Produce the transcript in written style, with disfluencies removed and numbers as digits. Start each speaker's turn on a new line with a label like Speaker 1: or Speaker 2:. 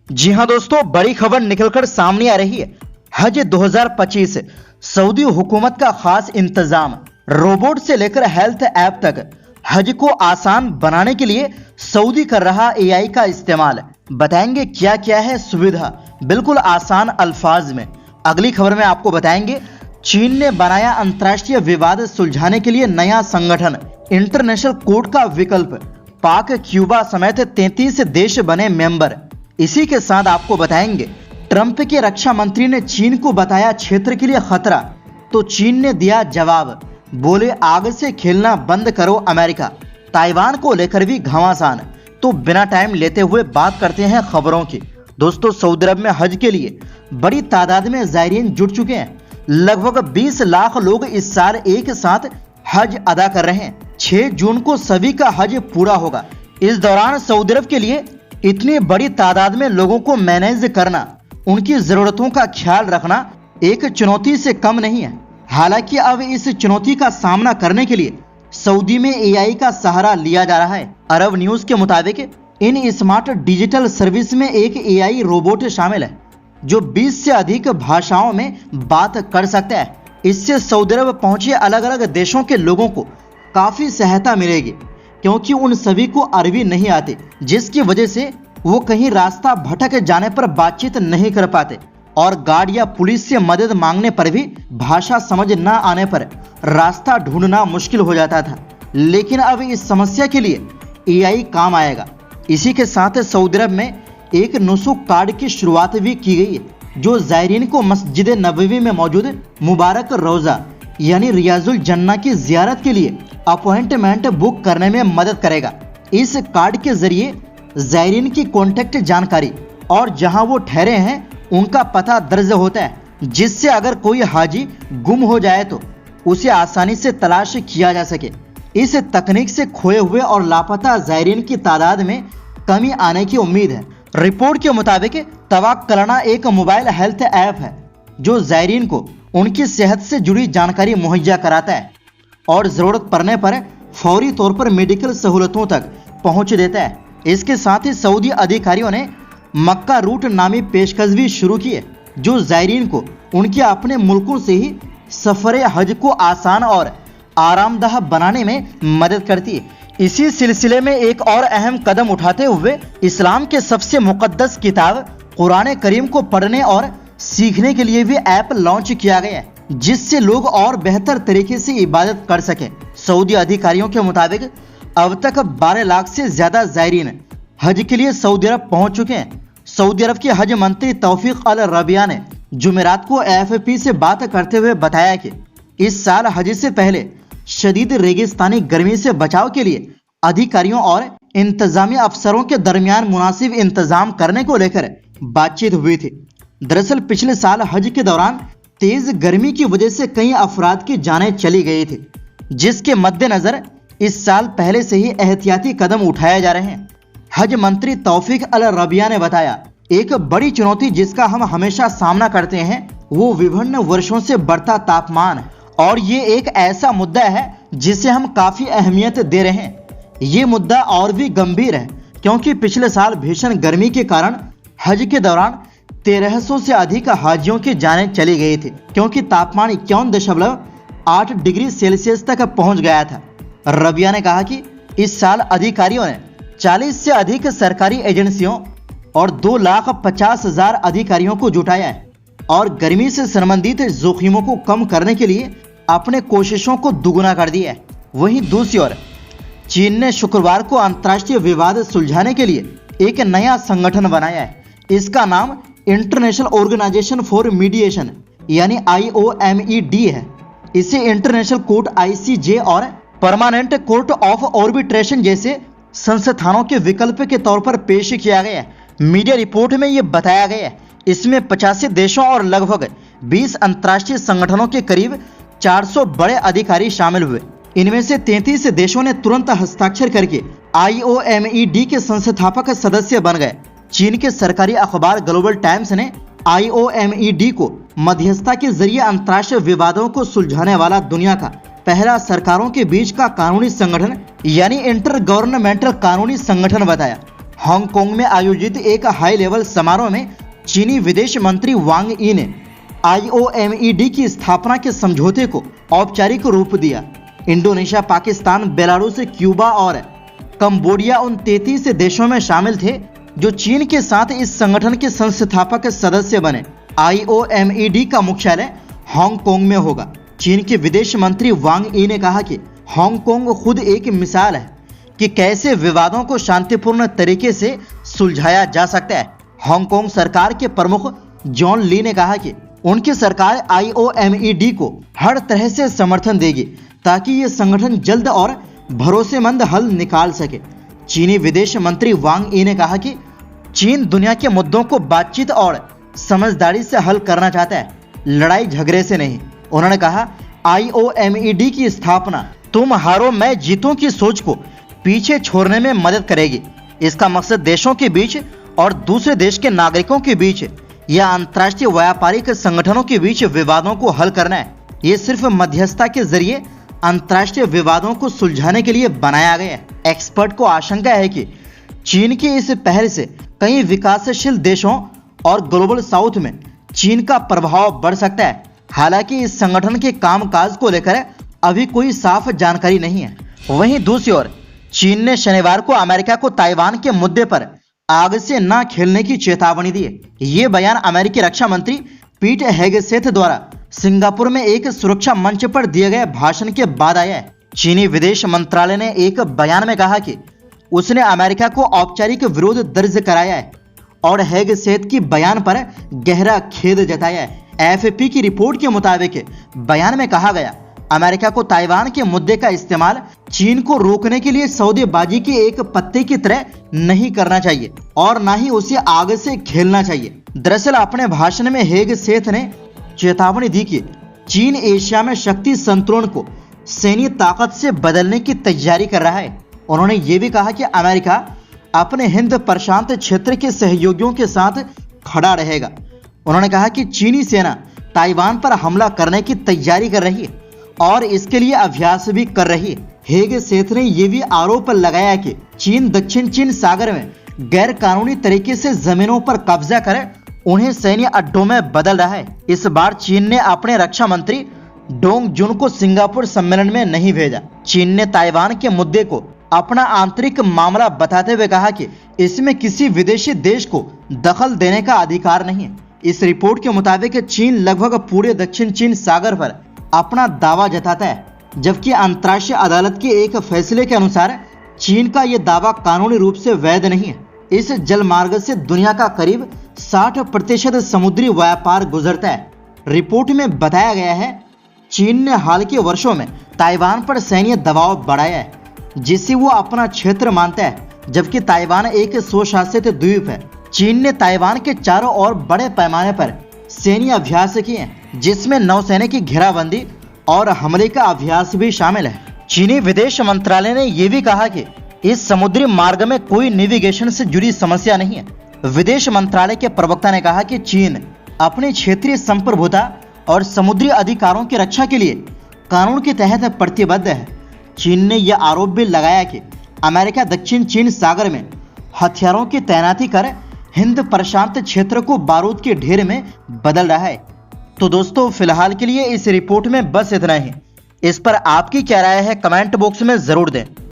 Speaker 1: जी हां दोस्तों, बड़ी खबर निकलकर सामने आ रही है। हज 2025 सऊदी हुकूमत का खास इंतजाम। रोबोट से लेकर हेल्थ ऐप तक हज को आसान बनाने के लिए सऊदी कर रहा एआई का इस्तेमाल। बताएंगे क्या क्या है सुविधा, बिल्कुल आसान अल्फाज में। अगली खबर में आपको बताएंगे चीन ने बनाया अंतर्राष्ट्रीय विवाद सुलझाने के लिए नया संगठन, इंटरनेशनल कोर्ट का विकल्प। पाक, क्यूबा समेत 33 देश बने मेंबर। इसी के साथ आपको बताएंगे ट्रंप के रक्षा मंत्री ने चीन को बताया क्षेत्र के लिए खतरा, तो चीन ने दिया जवाब, बोले आग से खेलना बंद करो अमेरिका। ताइवान को लेकर भी घमासान। तो बिना टाइम लेते हुए बात करते हैं खबरों की। दोस्तों, सऊदी अरब में हज के लिए बड़ी तादाद में ज़ायरीन जुट चुके हैं। लगभग 20 लाख लोग इस साल एक साथ हज अदा कर रहे हैं। 6 जून को सभी का हज पूरा होगा। इस दौरान सऊदी अरब के लिए इतनी बड़ी तादाद में लोगों को मैनेज करना, उनकी जरूरतों का ख्याल रखना एक चुनौती से कम नहीं है। हालांकि अब इस चुनौती का सामना करने के लिए सऊदी में एआई का सहारा लिया जा रहा है। अरब न्यूज के मुताबिक इन स्मार्ट डिजिटल सर्विस में एक एआई रोबोट शामिल है जो 20 से अधिक भाषाओं में बात कर सकता है। इससे सऊदी अरब पहुंचे अलग अलग देशों के लोगों को काफी सहायता मिलेगी, क्योंकि उन सभी को अरबी नहीं आती, जिसकी वजह से वो कहीं रास्ता भटक जाने पर बातचीत नहीं कर पाते और गार्ड या पुलिस से मदद मांगने पर भी भाषा समझ न आने पर रास्ता ढूंढना मुश्किल हो जाता था। लेकिन अब इस समस्या के लिए एआई काम आएगा। इसी के साथ सऊदी अरब में एक नुसुक कार्ड की शुरुआत भी की गई है जो ज़ायरीन को मस्जिद नबवी में मौजूद मुबारक रोज़ा यानी रियाजुल जन्ना की जियारत के लिए अपॉइंटमेंट बुक करने में मदद करेगा। इस कार्ड के जरिए ज़ायरीन की कॉन्टैक्ट जानकारी और जहां वो ठहरे हैं उनका पता दर्ज होता है, जिससे अगर कोई हाजी गुम हो जाए तो उसे आसानी से तलाश किया जा सके। इस तकनीक से खोए हुए और लापता ज़ायरीन की तादाद में कमी आने की उम्मीद है। रिपोर्ट के मुताबिक तवक्कलना एक मोबाइल हेल्थ ऐप है जो ज़ायरीन को उनकी सेहत से जुड़ी जानकारी मुहैया कराता है और ज़रूरत पड़ने पर फौरी तौर पर मेडिकल सहूलतों तक पहुंच देता है। इसके साथ ही सऊदी अधिकारियों ने मक्का रूट नामी पेशकश भी शुरू की है जो ज़ायरीन को उनके अपने मुल्कों से ही सफ़र हज को आसान और आरामदाह बनाने में मदद करती है। इसी सिलसिले में एक और अहम कदम उठाते हुए इस्लाम के सबसे मुकद्दस किताब कुरान करीम को पढ़ने और सीखने के लिए भी ऐप लॉन्च किया गया है, जिससे लोग और बेहतर तरीके से इबादत कर सकें। सऊदी अधिकारियों के मुताबिक अब तक 12 लाख से ज्यादा ज़ायरीन हज के लिए सऊदी अरब पहुंच चुके हैं। सऊदी अरब के हज मंत्री तौफीक अल रबिया ने जुमेरात को एएफपी से बात करते हुए बताया कि इस साल हज से पहले शदीद रेगिस्तानी गर्मी से बचाव के लिए अधिकारियों और इंतजामी अफसरों के दरमियान मुनासिब इंतजाम करने को लेकर बातचीत हुई थी। दरअसल पिछले साल हज के दौरान तेज गर्मी की वजह से कई अफराद की जानें चली गई थी, जिसके मद्देनजर इस साल पहले से ही एहतियाती कदम उठाए जा रहे हैं। हज मंत्री तौफीक अल रबिया ने बताया, एक बड़ी चुनौती जिसका हम हमेशा सामना करते हैं वो विभिन्न वर्षों से बढ़ता तापमान है, और ये एक ऐसा मुद्दा है जिसे हम काफी अहमियत दे रहे हैं। ये मुद्दा और भी गंभीर है क्योंकि पिछले साल भीषण गर्मी के कारण हज के दौरान 1300 से अधिक हाजियों की जानें चली गई थी, क्योंकि तापमान 51.8 डिग्री सेल्सियस तक पहुंच गया था। रबिया ने कहा कि इस साल अधिकारियों ने 40 से अधिक सरकारी एजेंसियों और 2,50,000 अधिकारियों को जुटाया है और गर्मी से संबंधित जोखिमों को कम करने के लिए अपने कोशिशों को दुगुना कर दिया है। वहीं दूसरी ओर चीन ने शुक्रवार को अंतर्राष्ट्रीय विवाद सुलझाने के लिए एक नया संगठन बनाया है। इसका नाम इंटरनेशनल ऑर्गेनाइजेशन फॉर मीडिएशन यानी IOMED है। इसे इंटरनेशनल कोर्ट ICJ और परमानेंट कोर्ट ऑफ आर्बिट्रेशन जैसे संस्थानों के विकल्प के तौर पर पेश किया गया है। मीडिया रिपोर्ट में यह बताया गया है इसमें 85 देशों और लगभग 20 अंतर्राष्ट्रीय संगठनों के करीब 400 बड़े अधिकारी शामिल हुए। इनमें से 33 देशों ने तुरंत हस्ताक्षर करके IOMED के संस्थापक सदस्य बन गए। चीन के सरकारी अखबार ग्लोबल टाइम्स ने IOMED को मध्यस्थता के जरिए अंतर्राष्ट्रीय विवादों को सुलझाने वाला दुनिया का पहला सरकारों के बीच का कानूनी संगठन यानी इंटर गवर्नमेंटल कानूनी संगठन बताया। हांगकांग में आयोजित एक हाई लेवल समारोह में चीनी विदेश मंत्री वांग यी ने IOMED की स्थापना के समझौते को औपचारिक रूप दिया। इंडोनेशिया, पाकिस्तान, बेलारूस, क्यूबा और कंबोडिया उन 33 देशों में शामिल थे जो चीन के साथ इस संगठन के संस्थापक सदस्य बने। IOMED का मुख्यालय हांगकांग में होगा। चीन के विदेश मंत्री वांग यी ने कहा कि हांगकांग खुद एक मिसाल है कि कैसे विवादों को शांतिपूर्ण तरीके से सुलझाया जा सकता है। हांगकांग सरकार के प्रमुख जॉन ली ने कहा कि उनकी सरकार IOMED को हर तरह से समर्थन देगी ताकि ये संगठन जल्द और भरोसेमंद हल निकाल सके। चीनी विदेश मंत्री वांग यी ने कहा कि चीन दुनिया के मुद्दों को बातचीत और समझदारी से हल करना चाहता है, लड़ाई झगड़े से नहीं। उन्होंने कहा IOMED की स्थापना तुम हारो मैं जीतूं की सोच को पीछे छोड़ने में मदद करेगी। इसका मकसद देशों के बीच और दूसरे देश के नागरिकों के बीच या अंतर्राष्ट्रीय व्यापारिक संगठनों के बीच विवादों को हल करना है। ये सिर्फ मध्यस्थता के जरिए अंतर्राष्ट्रीय विवादों को सुलझाने के लिए बनाया गया है। एक्सपर्ट को आशंका है कि चीन की इस पहल से कई विकासशील देशों और ग्लोबल साउथ में चीन का प्रभाव बढ़ सकता है। हालांकि इस संगठन के कामकाज को लेकर अभी कोई साफ जानकारी नहीं है। वहीं दूसरी ओर चीन ने शनिवार को अमेरिका को ताइवान के मुद्दे पर आग से ना खेलने की चेतावनी दी है। ये बयान अमेरिकी रक्षा मंत्री पीट हेगसेथ द्वारा सिंगापुर में एक सुरक्षा मंच पर दिए गए भाषण के बाद आया है। चीनी विदेश मंत्रालय ने एक बयान में कहा कि उसने अमेरिका को औपचारिक विरोध दर्ज कराया है और हेगसेथ की बयान पर गहरा खेद जताया है। AFP की रिपोर्ट के मुताबिक बयान में कहा गया, अमेरिका को ताइवान के मुद्दे का इस्तेमाल चीन को रोकने के लिए सौदेबाजी के एक पत्ते की तरह नहीं करना चाहिए और ना ही उसे आग से खेलना चाहिए। दरअसल अपने भाषण में हेगसेथ ने चेतावनी दी कि चीन एशिया में शक्ति संतुलन को सैन्य ताकत से बदलने की तैयारी कर रहा है। उन्होंने ये भी कहा कि अमेरिका अपने हिंद प्रशांत क्षेत्र के सहयोगियों के साथ खड़ा रहेगा। उन्होंने कहा कि चीनी सेना ताइवान पर हमला करने की तैयारी कर रही है और इसके लिए अभ्यास भी कर रही है। हेगसेथ ने यह भी आरोप लगाया कि चीन दक्षिण चीन सागर में गैर कानूनी तरीके से जमीनों पर कब्जा कर उन्हें सैन्य अड्डों में बदल रहा है। इस बार चीन ने अपने रक्षा मंत्री डोंग जुन को सिंगापुर सम्मेलन में नहीं भेजा। चीन ने ताइवान के मुद्दे को अपना आंतरिक मामला बताते हुए कहा कि इसमें किसी विदेशी देश को दखल देने का अधिकार नहीं है। इस रिपोर्ट के मुताबिक चीन लगभग पूरे दक्षिण चीन सागर पर अपना दावा जताता है, जबकि अंतर्राष्ट्रीय अदालत के एक फैसले के अनुसार चीन का यह दावा कानूनी रूप से वैध नहीं है। इस जलमार्ग से दुनिया का करीब 60% समुद्री व्यापार गुजरता है। रिपोर्ट में बताया गया है चीन ने हाल के वर्षों में ताइवान पर सैन्य दबाव बढ़ाया है, जिसे वो अपना क्षेत्र मानता है, जबकि ताइवान एक स्वशासित द्वीप है। चीन ने ताइवान के चारों ओर बड़े पैमाने पर सैन्य अभ्यास किए हैं, जिसमें नौसेना की घेराबंदी और हमले का अभ्यास भी शामिल है। चीनी विदेश मंत्रालय ने यह भी कहा कि इस समुद्री मार्ग में कोई नेविगेशन से जुड़ी समस्या नहीं है। विदेश मंत्रालय के प्रवक्ता ने कहा कि चीन अपनी क्षेत्रीय संप्रभुता और समुद्री अधिकारों की रक्षा के लिए कानून के तहत प्रतिबद्ध है। चीन ने यह आरोप भी लगाया कि अमेरिका दक्षिण चीन सागर में हथियारों की तैनाती कर हिंद प्रशांत क्षेत्र को बारूद के ढेर में बदल रहा है। तो दोस्तों, फिलहाल के लिए इस रिपोर्ट में बस इतना ही। इस पर आपकी क्या राय है, कमेंट बॉक्स में जरूर दें।